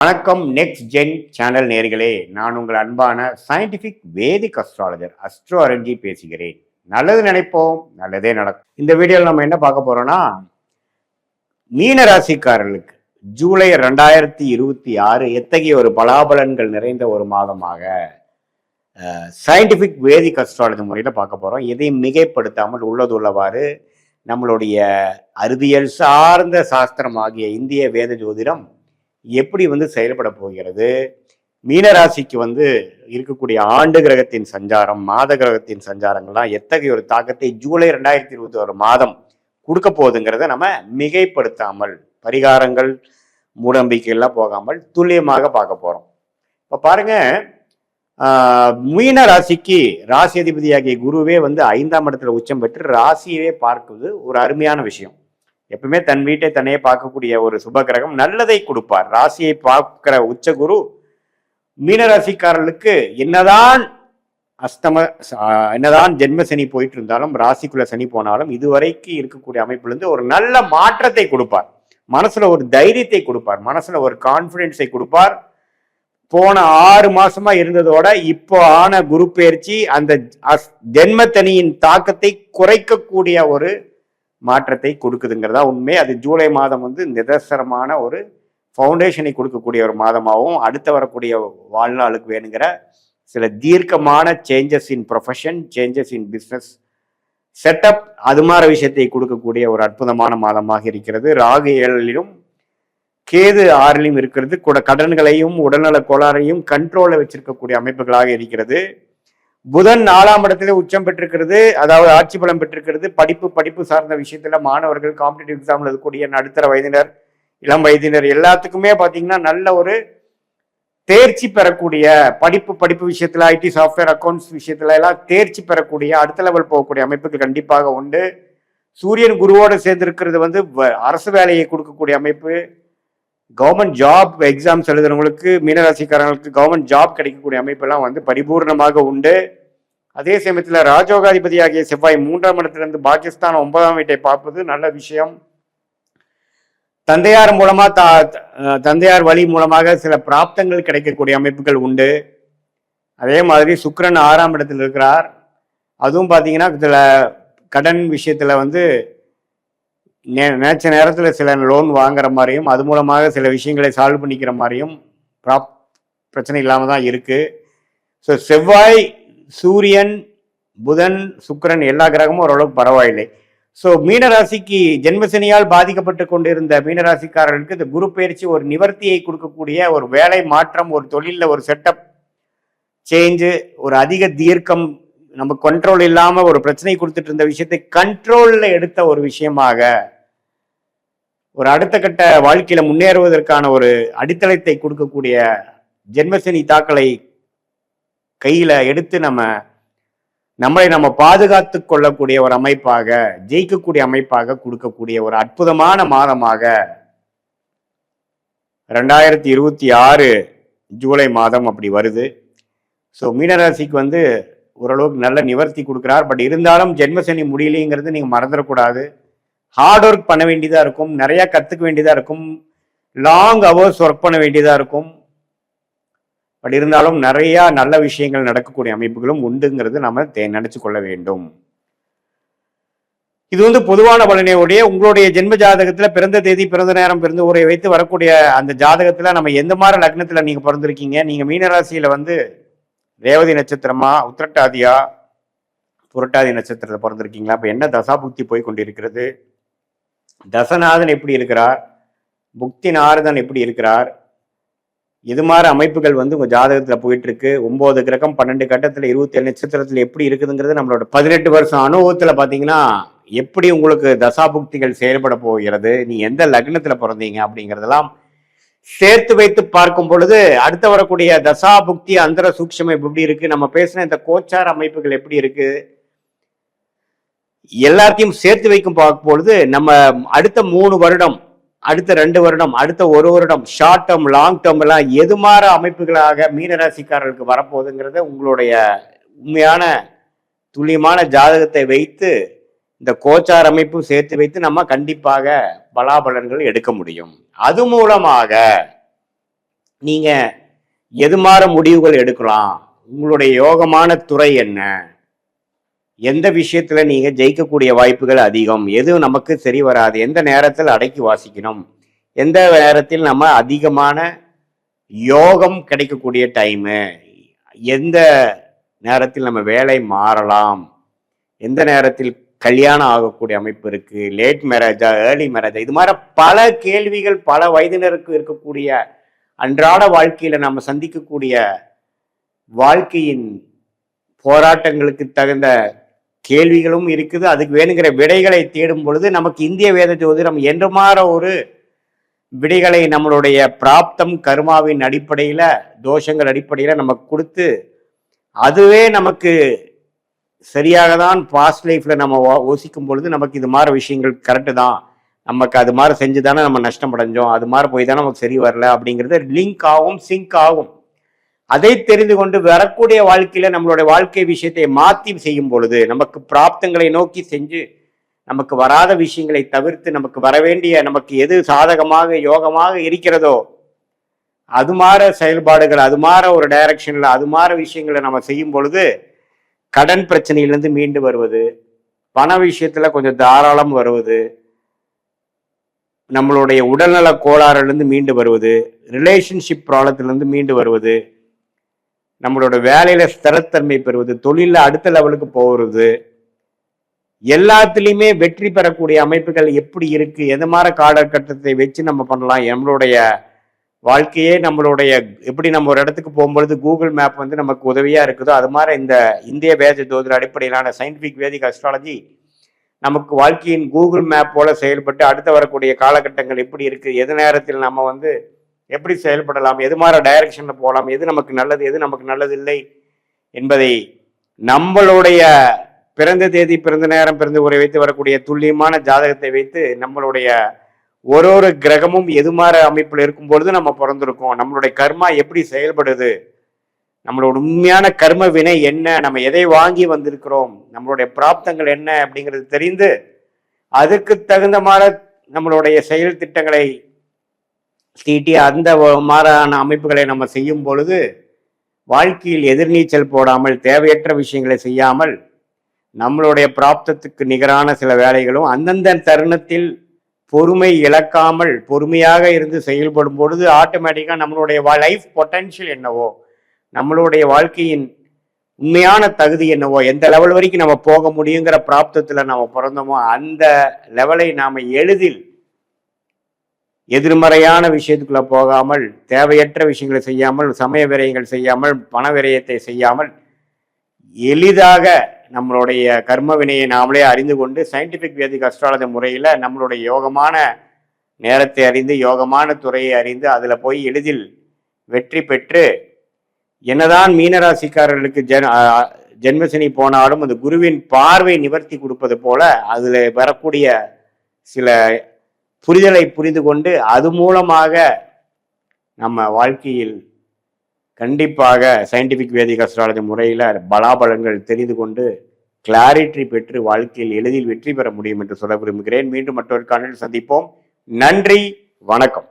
வணக்கம். Next gen channel நேர்களே, நான் உங்கள் அன்பான சயின்டிபிக் வேதிக் அஸ்ட்ராலஜர் அஸ்ட்ரோ அரஞ்சி பேசுகிறேன். நல்லது நினைப்போம், நல்லதே நடக்கும். இந்த வீடியோவில் நம்ம என்ன பார்க்க போறோம்னா, மீன ராசிக்காரர்களுக்கு ஜூலை 2026 எத்தகைய ஒரு பலாபலன்கள் நிறைந்த ஒரு மாதமாக சயின்டிபிக் வேதிக் அஸ்ட்ராலஜி முறையில் பார்க்க போறோம். எதையும் மிகைப்படுத்தாமல் உள்ளது உள்ளவாறு நம்மளுடைய அறிவியல் சார்ந்த சாஸ்திரம் ஆகிய இந்திய வேத ஜோதிடம் எப்படி செயல்பட போகிறது, மீனராசிக்கு இருக்கக்கூடிய ஆண்டு கிரகத்தின் சஞ்சாரம், மாத கிரகத்தின் சஞ்சாரங்கள்லாம் எத்தகைய ஒரு தாக்கத்தை ஜூலை 2021 மாதம் கொடுக்க போகுதுங்கிறத நம்ம மிகைப்படுத்தாமல், பரிகாரங்கள் மூடநம்பிக்கைகள்லாம் போகாமல் துல்லியமாக பார்க்க போறோம். இப்ப பாருங்க, மீன ராசிக்கு ராசி அதிபதியாகிய குருவே 5ஆம் இடத்துல உச்சம் பெற்று ராசியவே பார்க்குவது ஒரு அருமையான விஷயம். எப்பவுமே தன் வீட்டை தன்னையே பார்க்கக்கூடிய ஒரு சுப கிரகம் நல்லதை கொடுப்பார். ராசியை பார்க்கிற உச்ச குரு மீனராசிக்காரர்களுக்கு என்னதான் ஜென்ம சனி போயிட்டு இருந்தாலும், ராசிக்குள்ள சனி போனாலும், இதுவரைக்கு இருக்கக்கூடிய அமைப்பிலிருந்து ஒரு நல்ல மாற்றத்தை கொடுப்பார். மனசுல ஒரு தைரியத்தை கொடுப்பார், மனசுல ஒரு கான்பிடன்ஸை கொடுப்பார். போன 6 மாசமா இருந்ததோட இப்போ ஆன குரு பயிற்சி அந்த ஜென்மத்தனியின் தாக்கத்தை குறைக்கக்கூடிய ஒரு மாற்றத்தை கொடுக்குதுங்கிறதா உண்மை. அது ஜூலை மாதம் நிதர்சனமான ஒரு ஃபவுண்டேஷனை கொடுக்கக்கூடிய ஒரு மாதமாகவும், அடுத்து வரக்கூடிய வாழ்நாளுக்கு வேணுங்கிற சில தீர்க்கமான changes in profession, changes in business setup, அது மாதிரி விஷயத்தை கொடுக்கக்கூடிய ஒரு அற்புதமான மாதமாக இருக்கிறது. ராகு 7லும் கேது 6லும் இருக்கிறது. கூட கடன்களையும் உடல்நல கோளாறையும் கண்ட்ரோல வச்சிருக்கக்கூடிய அமைப்புகளாக இருக்கிறது. புதன் 4ஆம் இடத்துல உச்சம் பெற்றிருக்கிறது, அதாவது ஆட்சி பலம் பெற்றிருக்கிறது. படிப்பு சார்ந்த விஷயத்துல மாணவர்கள், காம்படிட்டிவ் எக்ஸாம்ல இருக்கக்கூடிய நடுத்தர வயதினர், இளம் வயதினர் எல்லாத்துக்குமே பாத்தீங்கன்னா நல்ல ஒரு தேர்ச்சி பெறக்கூடிய, படிப்பு விஷயத்துல, ஐடி சாஃப்ட்வேர் அக்கௌண்ட்ஸ் விஷயத்துல எல்லாம் தேர்ச்சி பெறக்கூடிய, அடுத்த லெவல் போகக்கூடிய அமைப்புகள் கண்டிப்பாக உண்டு. சூரியன் குருவோட சேர்ந்து இருக்கிறது அரசு வேலையை கொடுக்கக்கூடிய அமைப்பு. கவர்மெண்ட் ஜாப் எக்ஸாம்ஸ் எழுதுறவங்களுக்கு, மீனராசிக்காரங்களுக்கு கவர்மெண்ட் ஜாப் கிடைக்கக்கூடிய அமைப்பெல்லாம் பரிபூர்ணமாக உண்டு. அதே சமயத்தில் ராஜோகாதிபதியாகிய செவ்வாய் 3ஆம் இடத்திலிருந்து பாகிஸ்தான் 9ஆம் வீட்டை பார்ப்பது நல்ல விஷயம். தந்தையார் மூலமா தந்தையார் வழி மூலமாக சில பிராப்தங்கள் கிடைக்கக்கூடிய அமைப்புகள் உண்டு. அதே மாதிரி சுக்கிரன் 6ஆம் இடத்தில் இருக்கிறார். அதுவும் பார்த்தீங்கன்னா சில கடன் விஷயத்துல நினைச்ச நேரத்தில் சில லோன் வாங்குற மாதிரியும், அது மூலமாக சில விஷயங்களை சால்வ் பண்ணிக்கிற மாதிரியும் பிரச்சனை இல்லாமல் தான் இருக்கு. ஸோ செவ்வாய், சூரியன், புதன், சுக்கிரன் எல்லா கிரகமும் ஓரளவுக்கு பரவாயில்லை. ஸோ மீனராசிக்கு ஜென்மசனியால் பாதிக்கப்பட்டு கொண்டிருந்த மீனராசிக்காரர்களுக்கு இந்த குரு பயிற்சி ஒரு நிவர்த்தியை கொடுக்கக்கூடிய ஒரு வேலை மாற்றம், ஒரு தொழிலில் ஒரு செட்டப் சேஞ்சு, ஒரு அதிக தீர்க்கம், நம்ம கண்ட்ரோல் இல்லாம ஒரு பிரச்சனை கொடுத்துட்டு இருந்த விஷயத்தை கண்ட்ரோல்ல எடுத்த ஒரு விஷயமாக, ஒரு அடுத்த கட்ட வாழ்க்கையில முன்னேறுவதற்கான ஒரு அடித்தளத்தை கொடுக்கக்கூடிய ஜென்மசனி தாக்களை கையில எடுத்து நம்மளை நம்ம பாதுகாத்து கொள்ளக்கூடிய ஒரு அமைப்பாக, ஜெயிக்கக்கூடிய அமைப்பாக கொடுக்கக்கூடிய ஒரு அற்புதமான மாதமாக 2026 ஜூலை மாதம் அப்படி வருது. ஸோ மீனராசிக்கு ஓரளவுக்கு நல்ல நிவர்த்தி கொடுக்குறார். பட் இருந்தாலும் ஜென்மசனி முடியலைங்கிறது நீங்க மறந்துடக்கூடாது. ஹார்ட் ஒர்க் பண்ண வேண்டியதா இருக்கும், நிறைய கத்துக்க வேண்டியதா இருக்கும், லாங் ஹவர்ஸ் ஒர்க் பண்ண வேண்டியதா இருக்கும். பட் இருந்தாலும் நிறைய நல்ல விஷயங்கள் நடக்கக்கூடிய அமைப்புகளும் உண்டுங்கிறது நம்ம நினைச்சு கொள்ள வேண்டும். இது பொதுவான பலனையுடைய உங்களுடைய ஜென்ம ஜாதகத்துல பிறந்த தேதி, பிறந்த நேரம், பிறந்த ஊரை வைத்து வரக்கூடிய அந்த ஜாதகத்துல நம்ம எந்த மாதிரி லக்னத்துல நீங்க பிறந்திருக்கீங்க, நீங்க மீனராசியில ரேவதி நட்சத்திரமா, உத்திரட்டாதியா, புரட்டாதி நட்சத்திரத்தில் பிறந்திருக்கீங்களா? இப்போ என்ன தசாபுக்தி போய் கொண்டிருக்கிறது, தசநாதன் எப்படி இருக்கிறார், புக்தி நாரதன் எப்படி இருக்கிறார், இது மாதிரி அமைப்புகள் உங்க ஜாதகத்துல போயிட்டு இருக்கு. 9 கிரகம் 12 கட்டத்துல 27 நட்சத்திரத்துல எப்படி இருக்குதுங்கிறது நம்மளோட 18 வருஷம் அனுபவத்துல பாத்தீங்கன்னா எப்படி உங்களுக்கு தசாபுக்திகள் செயல்பட போகிறது, நீ எந்த லக்னத்துல பிறந்தீங்க அப்படிங்கிறதெல்லாம் சேர்த்து வைத்து பார்க்கும் பொழுது அடுத்த வரக்கூடிய தசா புக்தி அந்தர சூக்ஷம் எப்படி இருக்கு, நம்ம பேசின இந்த கோச்சார அமைப்புகள் எப்படி இருக்கு, எல்லாத்தையும் சேர்த்து வைக்கும் பார்க்கும் பொழுது நம்ம அடுத்த 3 வருடம், அடுத்த 2 வருடம், அடுத்த 1 வருடம், ஷார்ட் டேர்ம், லாங் டேர்ம் எல்லாம் எது மாதிரி அமைப்புகளாக மீனராசிக்காரர்களுக்கு வரப்போகுதுங்கிறத உங்களுடைய உண்மையான துல்லியமான ஜாதகத்தை வைத்து இந்த கோச்சார் அமைப்பும் சேர்த்து வைத்து நம்ம கண்டிப்பாக பலாபலன்கள் எடுக்க முடியும். அது மூலமாக நீங்க எது மாற முடிவுகள் எடுக்கலாம், உங்களுடைய யோகமான துறை என்ன, எந்த விஷயத்துல நீங்க ஜெயிக்கக்கூடிய வாய்ப்புகள் அதிகம், எது நமக்கு சரி வராது, எந்த நேரத்தில் அடக்கி வாசிக்கணும், எந்த நேரத்தில் நம்ம அதிகமான யோகம் கிடைக்கக்கூடிய டைமு, எந்த நேரத்தில் நம்ம வேலை மாறலாம், எந்த நேரத்தில் கல்யாணம் ஆகக்கூடிய அமைப்பு இருக்கு, லேட் மேரேஜா ஏர்லி மேரேஜா, இது மாதிரி பல கேள்விகள் பல வயதினருக்கு இருக்கக்கூடிய அன்றாட வாழ்க்கையில நம்ம சந்திக்கக்கூடிய வாழ்க்கையின் போராட்டங்களுக்கு தகுந்த கேள்விகளும் இருக்குது. அதுக்கு வேணுங்கிற விடைகளை தேடும் பொழுது நமக்கு இந்திய வேத ஜோதிடம் என்று மாற ஒரு விடைகளை நம்மளுடைய பிராப்தம் கர்மாவின் அடிப்படையில தோஷங்கள் அடிப்படையில நமக்கு கொடுத்து அதுவே நமக்கு சரியாக தான் பாஸ்ட் லைஃப்ல நம்ம யோசிக்கும் பொழுது நமக்கு இது மாதிரி விஷயங்கள் கரெக்டு தான், நமக்கு அது மாதிரி செஞ்சு தானே நம்ம நஷ்டம் அடைஞ்சோம், அது மாதிரி போய் தானே நமக்கு சரி வரல அப்படிங்கிறது லிங்க் ஆகும், சிங்க் ஆகும். அதை தெரிந்து கொண்டு வரக்கூடிய வாழ்க்கையில நம்மளுடைய வாழ்க்கை விஷயத்தை மாற்றி செய்யும் பொழுது நமக்கு பிராப்தங்களை நோக்கி செஞ்சு நமக்கு வராத விஷயங்களை தவிர்த்து நமக்கு வரவேண்டிய நமக்கு எது சாதகமாக யோகமாக இருக்கிறதோ அது மாற செயல்பாடுகள், அது மாற ஒரு டைரக்ஷன்ல அது மாற விஷயங்களை நம்ம செய்யும் பொழுது கடன் பிரச்சனையிலிருந்து மீண்டு வருவது, பண விஷயத்துல கொஞ்சம் தாராளம் வருவது, நம்மளுடைய உடல்நல கோளாறுலேருந்து மீண்டு வருவது, ரிலேஷன்ஷிப் ப்ராப்ளத்திலிருந்து மீண்டு வருவது, நம்மளோட வேலையில ஸ்திரத்தன்மை பெறுவது, தொழில அடுத்த லெவலுக்கு போகிறது, எல்லாத்துலேயுமே வெற்றி பெறக்கூடிய அமைப்புகள் எப்படி இருக்கு, எது மாதிரி காலகட்டத்தை வச்சு நம்ம பண்ணலாம், நம்மளுடைய வாழ்க்கையே நம்மளுடைய எப்படி நம்ம ஒரு இடத்துக்கு போகும்பொழுது கூகுள் மேப் வந்து நமக்கு உதவியா இருக்குதோ அது மாதிரி இந்த இந்திய வேத ஜோதிட அடிப்படையிலான சயின்டிபிக் வேதிக் அஸ்ட்ராலஜி நமக்கு வாழ்க்கையின் கூகுள் மேப் போல செயல்பட்டு அடுத்து வரக்கூடிய காலகட்டங்கள் எப்படி இருக்கு, எது நேரத்தில் நம்ம வந்து எப்படி செயல்படலாம், எது மாதிரி டைரக்ஷன்ல போகலாம், எது நமக்கு நல்லது எது நமக்கு நல்லது இல்லை என்பதை நம்மளுடைய பிறந்த தேதி பிறந்த நேரம் பிறந்த உரை வைத்து வரக்கூடிய துல்லியமான ஜாதகத்தை வைத்து நம்மளுடைய ஒரு கிரகமும் எது மாதிரி அமைப்புல இருக்கும் பொழுது நம்ம பிறந்திருக்கோம், நம்மளுடைய கர்மா எப்படி செயல்படுது, நம்மளோட உண்மையான கர்ம வினை என்ன, நம்ம எதை வாங்கி வந்திருக்கிறோம், நம்மளுடைய பிராப்தங்கள் என்ன அப்படிங்கிறது தெரிந்து அதுக்கு தகுந்த மாதிரி நம்மளுடைய செயல் திட்டங்களை தீட்டி அந்த மாறான அமைப்புகளை நம்ம செய்யும் பொழுது வாழ்க்கையில் எதிர்நீச்சல் போடாமல் தேவையற்ற விஷயங்களை செய்யாமல் நம்மளுடைய பிராப்தத்துக்கு நிகரான சில வேலைகளும் அந்தந்த தருணத்தில் பொறுமை இழக்காமல் பொறுமையாக இருந்து செயல்படும் பொழுது ஆட்டோமேட்டிக்காக நம்மளுடைய லைஃப் பொட்டன்ஷியல் என்னவோ, நம்மளுடைய வாழ்க்கையின் உண்மையான தகுதி என்னவோ, எந்த லெவல் வரைக்கும் நம்ம போக முடியுங்கிற பிராப்தத்தில் நம்ம பிறந்தோமோ அந்த லெவலை நாம் எளிதில் எதிர்மறையான விஷயத்துக்குள்ள போகாமல் தேவையற்ற விஷயங்களை செய்யாமல் சமய விரயங்கள் செய்யாமல் பண விரயத்தை செய்யாமல் எளிதாக நம்மளுடைய கர்ம வினையை நாமளே அறிந்து கொண்டு சயின்டிபிக் வேதிக் அஸ்ட்ராலஜி முறையில் நம்மளுடைய யோகமான நேரத்தை அறிந்து யோகமான துறையை அறிந்து அதில் போய் எளிதில் வெற்றி பெற்று என்னதான் மீனராசிக்காரர்களுக்கு ஜென்மசனி போனாலும் அந்த குருவின் பார்வை நிவர்த்தி கொடுப்பது போல அதில் வரக்கூடிய சில புரிதலை புரிந்து கொண்டு அது மூலமாக நம்ம வாழ்க்கையில் கண்டிப்பாக சயின்டிபிக் வேதிக் அஸ்ட்ராலஜி முறையில் பலாபலங்கள் தெரிந்து கொண்டு கிளாரிட்டி பெற்று வாழ்க்கையில் எளிதில் வெற்றி பெற முடியும் என்று சொல்ல விரும்புகிறேன். மீண்டும் மற்றொரு காணொளியில் சந்திப்போம். நன்றி, வணக்கம்.